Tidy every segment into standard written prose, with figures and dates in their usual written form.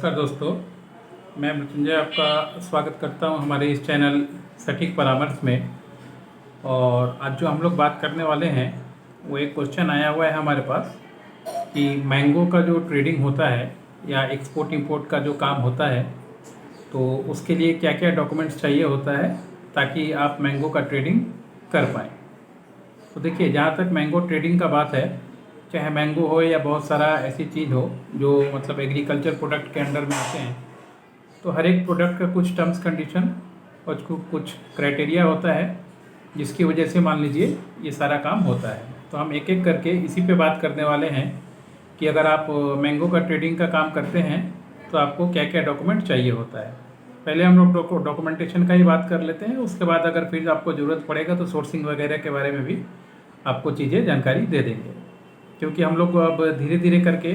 नमस्कार दोस्तों, मैं मृत्युंजय आपका स्वागत करता हूं हमारे इस चैनल सटीक परामर्श में। और आज जो हम लोग बात करने वाले हैं वो एक क्वेश्चन आया हुआ है हमारे पास कि मैंगो का जो ट्रेडिंग होता है या एक्सपोर्ट इंपोर्ट का जो काम होता है तो उसके लिए क्या क्या डॉक्यूमेंट्स चाहिए होता है ताकि आप मैंगो का ट्रेडिंग कर पाएँ। तो देखिए, जहाँ तक मैंगो ट्रेडिंग का बात है, चाहे मैंगो हो या बहुत सारा ऐसी चीज़ हो जो मतलब एग्रीकल्चर प्रोडक्ट के अंडर में आते हैं, तो हर एक प्रोडक्ट का कुछ टर्म्स कंडीशन और कुछ क्राइटेरिया होता है जिसकी वजह से मान लीजिए ये सारा काम होता है। तो हम एक एक करके इसी पे बात करने वाले हैं कि अगर आप मैंगो का ट्रेडिंग का काम करते हैं तो आपको क्या क्या डॉक्यूमेंट चाहिए होता है। पहले हम लोग डॉक्यूमेंटेशन का ही बात कर लेते हैं, उसके बाद अगर फिर आपको ज़रूरत पड़ेगा तो सोर्सिंग वगैरह के बारे में भी आपको चीज़ें जानकारी दे देंगे, क्योंकि हम लोग अब धीरे धीरे करके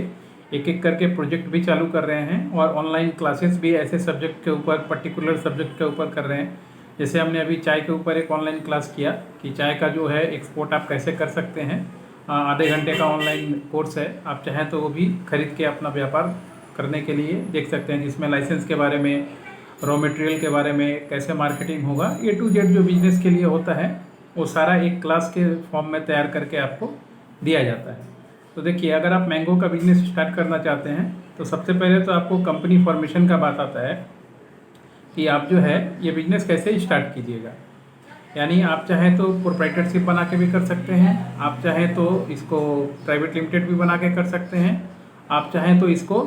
एक एक करके प्रोजेक्ट भी चालू कर रहे हैं और ऑनलाइन क्लासेस भी ऐसे सब्जेक्ट के ऊपर, पर्टिकुलर सब्जेक्ट के ऊपर कर रहे हैं। जैसे हमने अभी चाय के ऊपर एक ऑनलाइन क्लास किया कि चाय का जो है एक्सपोर्ट आप कैसे कर सकते हैं। आधे घंटे का ऑनलाइन कोर्स है, आप चाहें तो वो भी खरीद के अपना व्यापार करने के लिए देख सकते हैं, जिसमें लाइसेंस के बारे में, रॉ मटेरियल के बारे में, कैसे मार्केटिंग होगा, A to Z जो बिजनेस के लिए होता है वो सारा एक क्लास के फॉर्म में तैयार करके आपको दिया जाता है। तो देखिए, अगर आप मैंगो का बिजनेस स्टार्ट करना चाहते हैं तो सबसे पहले तो आपको कंपनी फॉर्मेशन का बात आता है कि आप जो है ये बिजनेस कैसे स्टार्ट कीजिएगा। यानी आप चाहें तो प्रोप्राइटरशिप बना के भी कर सकते हैं, आप चाहें तो इसको प्राइवेट लिमिटेड भी बना के कर सकते हैं, आप चाहें तो इसको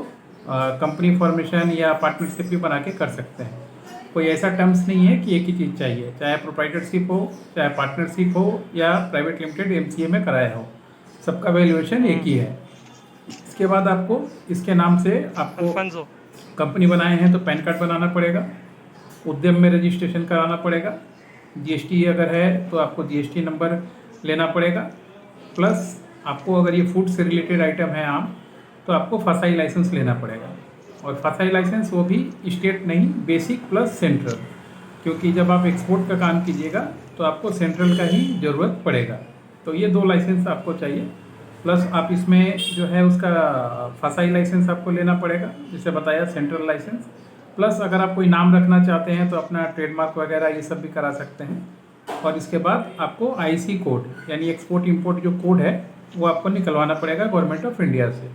कंपनी फॉर्मेशन या पार्टनरशिप भी बना के कर सकते हैं। कोई ऐसा टर्म्स नहीं है कि एक ही चीज़ चाहिए, चाहे प्रोप्राइटरशिप हो, चाहे पार्टनरशिप हो या प्राइवेट लिमिटेड MCA में कराया हो, सबका वैल्यूएशन एक ही है। इसके बाद आपको इसके नाम से आपको कंपनी बनाए हैं तो पैन कार्ड बनाना पड़ेगा, उद्यम में रजिस्ट्रेशन कराना पड़ेगा, GST अगर है तो आपको GST नंबर लेना पड़ेगा, प्लस आपको अगर ये फूड से रिलेटेड आइटम है आम, तो आपको फसाई लाइसेंस लेना पड़ेगा। और फसाई लाइसेंस वो भी स्टेट नहीं, बेसिक प्लस सेंट्रल, क्योंकि जब आप एक्सपोर्ट का काम कीजिएगा तो आपको सेंट्रल का ही ज़रूरत पड़ेगा। तो ये 2 लाइसेंस आपको चाहिए, प्लस आप इसमें जो है उसका फसाई लाइसेंस आपको लेना पड़ेगा, जिसे बताया सेंट्रल लाइसेंस, प्लस अगर आप कोई नाम रखना चाहते हैं तो अपना ट्रेडमार्क वगैरह ये सब भी करा सकते हैं। और इसके बाद आपको IC कोड यानी एक्सपोर्ट इंपोर्ट जो कोड है वो आपको निकलवाना पड़ेगा गवर्नमेंट ऑफ इंडिया से।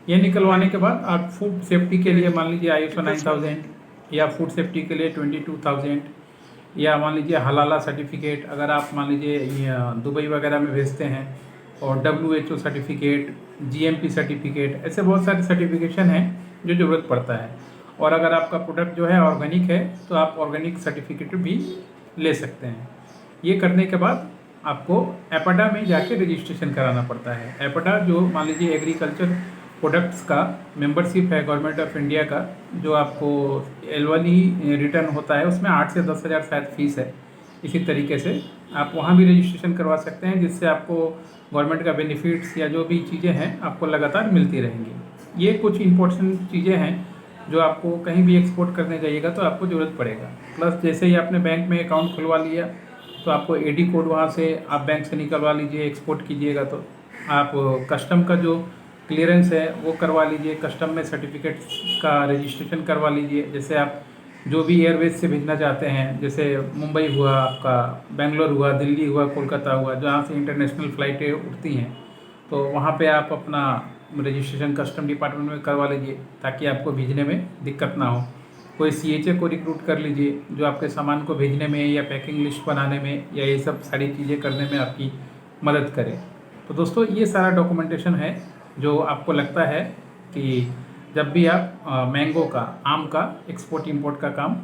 ये निकलवाने के बाद आप फूड सेफ्टी के लिए मान लीजिए ISO 9000 या फूड सेफ्टी के लिए 22000 या मान लीजिए हलाला सर्टिफिकेट, अगर आप मान लीजिए दुबई वगैरह में भेजते हैं, और WHO सर्टिफिकेट, GMP सर्टिफिकेट, ऐसे बहुत सारे सर्टिफिकेशन हैं जो ज़रूरत पड़ता है। और अगर आपका प्रोडक्ट जो है ऑर्गेनिक है तो आप ऑर्गेनिक सर्टिफिकेट भी ले सकते हैं। ये करने के बाद आपको एपडा में जाके रजिस्ट्रेशन कराना पड़ता है। एपडा जो मान लीजिए एग्रीकल्चर प्रोडक्ट्स का मेंबरशिप है गवर्नमेंट ऑफ इंडिया का, जो आपको एनुअली रिटर्न होता है, उसमें 8 से 10 हज़ार शायद फीस है। इसी तरीके से आप वहाँ भी रजिस्ट्रेशन करवा सकते हैं, जिससे आपको गवर्नमेंट का बेनिफिट्स या जो भी चीज़ें हैं आपको लगातार मिलती रहेंगी। ये कुछ इंपॉर्टेंट चीज़ें हैं जो आपको कहीं भी एक्सपोर्ट करने जाइएगा तो आपको ज़रूरत पड़ेगा। प्लस जैसे ही आपने बैंक में अकाउंट खुलवा लिया तो आपको AD कोड वहाँ से आप बैंक से निकलवा लीजिए, एक्सपोर्ट कीजिएगा तो आप कस्टम का जो क्लियरेंस है वो करवा लीजिए, कस्टम में सर्टिफिकेट का रजिस्ट्रेशन करवा लीजिए। जैसे आप जो भी एयरवेज से भेजना चाहते हैं, जैसे मुंबई हुआ, आपका बेंगलोर हुआ, दिल्ली हुआ, कोलकाता हुआ, जहाँ से इंटरनेशनल फ़्लाइटें उड़ती हैं, तो वहाँ पे आप अपना रजिस्ट्रेशन कस्टम डिपार्टमेंट में करवा लीजिए ताकि आपको भेजने में दिक्कत ना हो। कोई CHA को रिक्रूट कर लीजिए जो आपके सामान को भेजने में या पैकिंग लिस्ट बनाने में या ये सब सारी चीज़ें करने में आपकी मदद करे। तो दोस्तों, ये सारा डॉक्यूमेंटेशन है जो आपको लगता है कि जब भी आप मैंगो का, आम का एक्सपोर्ट इंपोर्ट का काम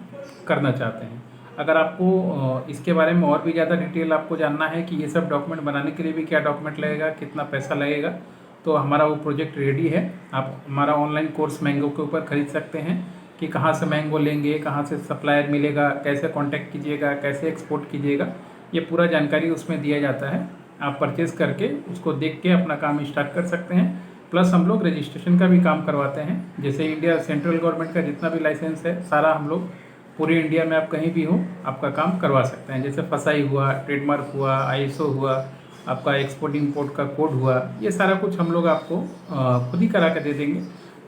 करना चाहते हैं। अगर आपको इसके बारे में और भी ज़्यादा डिटेल आपको जानना है कि ये सब डॉक्यूमेंट बनाने के लिए भी क्या डॉक्यूमेंट लगेगा, कितना पैसा लगेगा, तो हमारा वो प्रोजेक्ट रेडी है। आप हमारा ऑनलाइन कोर्स मैंगो के ऊपर ख़रीद सकते हैं कि कहाँ से मैंगो लेंगे, कहाँ से सप्लायर मिलेगा, कैसे कॉन्टैक्ट कीजिएगा, कैसे एक्सपोर्ट कीजिएगा, ये पूरा जानकारी उसमें दिया जाता है। आप परचेज़ करके उसको देख के अपना काम स्टार्ट कर सकते हैं। प्लस हम लोग रजिस्ट्रेशन का भी काम करवाते हैं, जैसे इंडिया सेंट्रल गवर्नमेंट का जितना भी लाइसेंस है सारा हम लोग पूरे इंडिया में आप कहीं भी हो आपका काम करवा सकते हैं। जैसे फसाई हुआ, ट्रेडमार्क हुआ, ISO हुआ, आपका एक्सपोर्ट इंपोर्ट का कोड हुआ, ये सारा कुछ हम लोग आपको खुद ही करा के दे देंगे।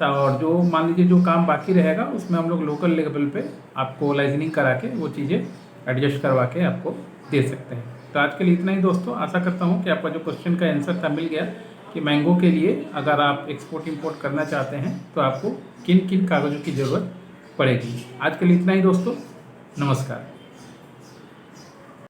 और जो मान लीजिए जो काम बाकी रहेगा उसमें हम लोग लोकल लेवल पे आपको लाइजनिंग करा के वो चीज़ें एडजस्ट करवा के आपको दे सकते हैं। तो आज के लिए इतना ही दोस्तों। आशा करता हूँ कि आपका जो क्वेश्चन का आंसर था मिल गया कि मैंगो के लिए अगर आप एक्सपोर्ट इंपोर्ट करना चाहते हैं तो आपको किन किन कागज़ों की ज़रूरत पड़ेगी। आज के लिए इतना ही दोस्तों, नमस्कार।